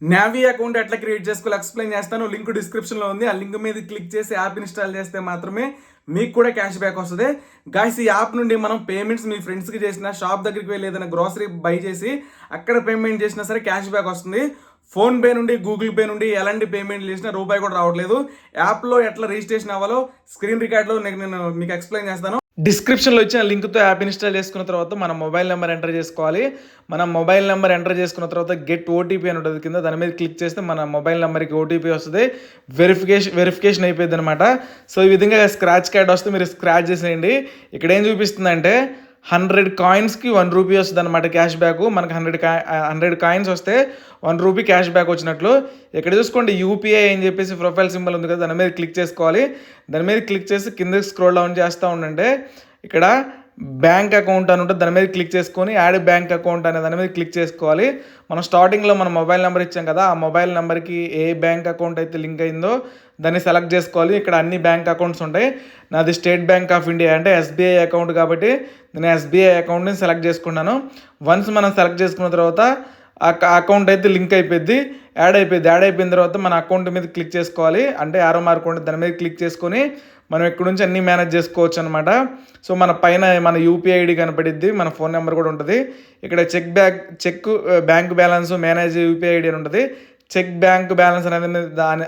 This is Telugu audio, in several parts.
నావీ అకౌంట్ ఎట్లా క్రియేట్ చేసుకోవాలో ఎక్స్ప్లెయిన్ చేస్తాను. లింక్ డిస్క్రిప్షన్లో ఉంది. ఆ లింక్ మీద క్లిక్ చేసి యాప్ ఇన్స్టాల్ చేస్తే మాత్రమే మీకు కూడా క్యాష్ బ్యాక్ వస్తుంది. గాయ్స్, ఈ యాప్ నుండి మనం పేమెంట్స్ మీ ఫ్రెండ్స్కి చేసిన, షాప్ దగ్గరికి వెళ్ళి ఏదైనా గ్రోసరీ బై చేసి అక్కడ పేమెంట్ చేసినా సరే క్యాష్ బ్యాక్ వస్తుంది. ఫోన్పే నుండి, గూగుల్ పే నుండి ఎలాంటి పేమెంట్లు చేసినా రూపాయి కూడా రావట్లేదు. యాప్లో ఎట్లా రిజిస్ట్రేషన్ అవ్వాలో స్క్రీన్ రికార్డ్లో నేను మీకు ఎక్స్ప్లెయిన్ చేస్తాను. డిస్క్రిప్షన్లో ఇచ్చిన లింక్తో యాప్ ఇన్స్టాల్ చేసుకున్న తర్వాత మన మొబైల్ నెంబర్ ఎంటర్ చేసుకోవాలి. మన మొబైల్ నెంబర్ ఎంటర్ చేసుకున్న తర్వాత గెట్ ఓటీపీ అని ఉంటుంది కింద, దాని మీద క్లిక్ చేస్తే మన మొబైల్ నెంబర్కి ఓటీపీ వస్తుంది. వెరిఫికేషన్ అయిపోయింది అనమాట. సో ఈ విధంగా స్క్రాచ్ కార్డ్ వస్తే మీరు స్క్రాచ్ చేసేయండి. ఇక్కడ ఏం చూపిస్తుందంటే 100 కాయిన్స్కి 1 రూపీ వస్తుంది అనమాట క్యాష్ బ్యాక్. మనకు 100 కాయిన్స్ వస్తే 1 రూపీ క్యాష్ బ్యాక్ వచ్చినట్లు. ఇక్కడ చూసుకోండి యూపీఐ అని చెప్పేసి ప్రొఫైల్ సింబల్ ఉంది కదా, దాని మీద క్లిక్ చేసుకోవాలి. దాని మీద క్లిక్ చేసి కిందకి స్క్రోల్ డౌన్ చేస్తూ ఉండండి. ఇక్కడ బ్యాంక్ అకౌంట్ అని ఉంటుంది, దాని మీద క్లిక్ చేసుకొని యాడ్ బ్యాంక్ అకౌంట్ అనే దాని మీద క్లిక్ చేసుకోవాలి. మనం స్టార్టింగ్లో మన మొబైల్ నెంబర్ ఇచ్చాం కదా, ఆ మొబైల్ నెంబర్కి ఏ బ్యాంక్ అకౌంట్ అయితే లింక్ అయిందో దాన్ని సెలెక్ట్ చేసుకోవాలి. ఇక్కడ అన్ని బ్యాంక్ అకౌంట్స్ ఉంటాయి. నాది స్టేట్ బ్యాంక్ ఆఫ్ ఇండియా అంటే ఎస్బీఐ అకౌంట్ కాబట్టి నేను ఎస్బీఐ అకౌంట్ని సెలెక్ట్ చేసుకున్నాను. వన్స్ మనం సెలెక్ట్ చేసుకున్న తర్వాత ఆ అకౌంట్ అయితే లింక్ అయిపోద్ది, యాడ్ అయిపోయిన తర్వాత మన అకౌంట్ మీద క్లిక్ చేసుకోవాలి. అంటే యారో మార్క్ ఉంటుంది, దాని మీద క్లిక్ చేసుకొని మనం ఇక్కడ నుంచి అన్నీ మేనేజ్ చేసుకోవచ్చు అనమాట. సో మన పైన మన యూపీఐ ఐడి కనపడిద్ది, మన ఫోన్ నెంబర్ కూడా ఉంటుంది. ఇక్కడ check bank balance, manage UPI ID అని ఉంటుంది. చెక్ బ్యాంక్ బ్యాలెన్స్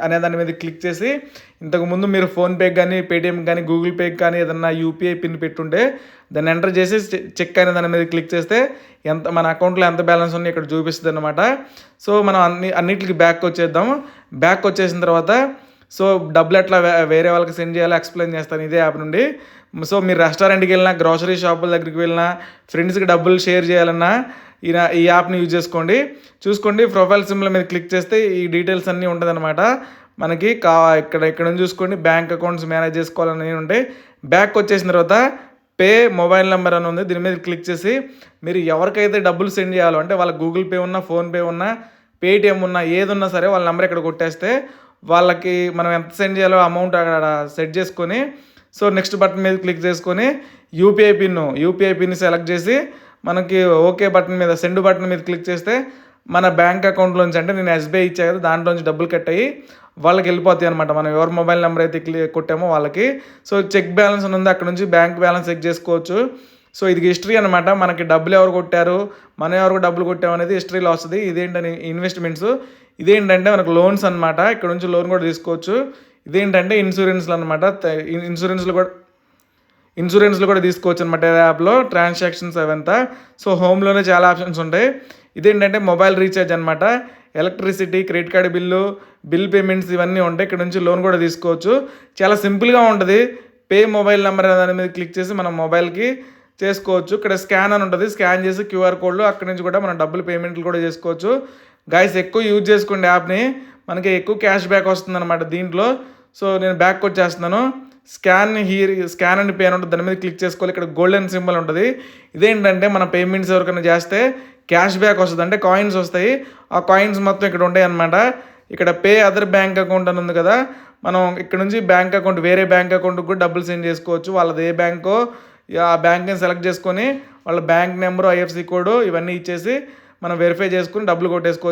అనే దాని మీద క్లిక్ చేసి ఇంతకుముందు మీరు ఫోన్పేకి కానీ, పేటిఎంకి కానీ, గూగుల్ పేకి కానీ ఏదన్నా యూపీఐ పిన్ పెట్టుంటే దాన్ని ఎంటర్ చేసి చెక్ అనే దాని మీద క్లిక్ చేస్తే మన అకౌంట్లో ఎంత బ్యాలెన్స్ ఉందో ఇక్కడ చూపిస్తుంది అనమాట. సో మనం అన్నిటికి బ్యాక్ వచ్చేద్దాం. బ్యాక్ వచ్చేసిన తర్వాత సో డబ్బులు ఎట్లా వేరే వాళ్ళకి సెండ్ చేయాలో ఎక్స్ప్లెయిన్ చేస్తాను ఇదే యాప్ నుండి. సో మీరు రెస్టారెంట్కి వెళ్ళినా, గ్రోసరీ షాపుల దగ్గరికి వెళ్ళినా, ఫ్రెండ్స్కి డబ్బులు షేర్ చేయాలన్నా ఈ యాప్ని యూజ్ చూసుకోండి. ప్రొఫైల్ సింబల్ మీద క్లిక్ చేస్తే ఈ డీటెయిల్స్ అన్నీ ఉంటుందన్నమాట. మనకి ఇక్కడ నుంచి చూసుకోండి, బ్యాంక్ అకౌంట్స్ మేనేజ్ చేసుకోవాలని ఉంటాయి. బ్యాక్ వచ్చేసిన తర్వాత పే మొబైల్ నెంబర్ అని ఉంది, దీని మీద క్లిక్ చేసి మీరు ఎవరికైతే డబ్బులు సెండ్ చేయాలో అంటే వాళ్ళ గూగుల్ పే ఉన్నా, ఫోన్పే ఉన్నా, పేటిఎం ఉన్నా, ఏది ఉన్నా సరే వాళ్ళ నెంబర్ ఇక్కడ కొట్టేస్తే వాళ్ళకి మనం ఎంత సెండ్ చేయాలో అమౌంట్ అక్కడ సెట్ చేసుకొని సో నెక్స్ట్ బటన్ మీద క్లిక్ చేసుకొని యూపీఐ పిన్ సెలెక్ట్ చేసి మనకి ఓకే బటన్ మీద, సెండ్ బటన్ మీద క్లిక్ చేస్తే మన బ్యాంక్ అకౌంట్లోంచి, అంటే నేను ఎస్బీఐ ఇచ్చా కదా దాంట్లోంచి డబ్బులు కట్ అయ్యి వాళ్ళకి వెళ్ళిపోతాయి అనమాట. మనం ఎవరి మొబైల్ నెంబర్ అయితే కొట్టామో వాళ్ళకి. సో చెక్ బ్యాలెన్స్ ఉంది, అక్కడ నుంచి బ్యాంక్ బ్యాలెన్స్ చెక్ చేసుకోవచ్చు. సో ఇది హిస్టరీ అనమాట. మనకి డబ్బులు ఎవరు కొట్టారు, మనం ఎవరికి డబ్బులు కొట్టాము అనేది హిస్టరీలో వస్తుంది. ఇదేంటని ఇన్వెస్ట్మెంట్స్, ఇదేంటంటే మనకు లోన్స్ అనమాట. ఇక్కడ నుంచి లోన్ కూడా తీసుకోవచ్చు. ఇదేంటంటే ఇన్సూరెన్స్లు అనమాట. ఇన్సూరెన్స్లు కూడా తీసుకోవచ్చు అనమాట యాప్లో, ట్రాన్సాక్షన్స్ అవంతా. సో హోమ్లోనే చాలా ఆప్షన్స్ ఉంటాయి. ఇదేంటంటే మొబైల్ రీఛార్జ్ అనమాట. Electricity, credit card bill payments ఇవన్నీ ఉంటాయి. ఇక్కడ నుంచి లోన్ కూడా తీసుకోవచ్చు. చాలా సింపుల్గా ఉంటుంది. పే మొబైల్ నెంబర్ దాని మీద క్లిక్ చేసి మనం మొబైల్కి చేసుకోవచ్చు. ఇక్కడ స్కాన్ అని ఉంటుంది, స్కాన్ చేసి క్యూఆర్ కోడ్లు అక్కడ నుంచి కూడా మనం డబ్బులు పేమెంట్లు కూడా చేసుకోవచ్చు. గాయస్, ఎక్కువ యూజ్ చేసుకోండి యాప్ని, మనకి ఎక్కువ క్యాష్ బ్యాక్ వస్తుంది అనమాట దీంట్లో. సో నేను బ్యాక్ వచ్చేస్తున్నాను. స్కాన్ అండ్ పే అని ఉంటుంది, దాని మీద క్లిక్ చేసుకోవాలి. ఇక్కడ గోల్డెన్ సింబల్ ఉంటుంది. ఇదేంటంటే మన పేమెంట్స్ ఎవరికైనా చేస్తే క్యాష్ బ్యాక్ వస్తుంది, అంటే కాయిన్స్ వస్తాయి. ఆ కాయిన్స్ మొత్తం ఇక్కడ ఉంటాయి అనమాట. ఇక్కడ పే అదర్ బ్యాంక్ అకౌంట్ అని ఉంది కదా, మనం ఇక్కడ నుంచి బ్యాంక్ అకౌంట్, వేరే బ్యాంక్ అకౌంట్కి కూడా డబ్బులు సెండ్ చేసుకోవచ్చు. వాళ్ళది ఏ బ్యాంకో ఆ బ్యాంక్ని సెలెక్ట్ చేసుకొని వాళ్ళ బ్యాంక్ నెంబరు, ఐఎఫ్సి కోడ్ ఇవన్నీ ఇచ్చేసి మనం వెరిఫై చేసుకుని డబ్బులు కొట్టేసుకోవచ్చు.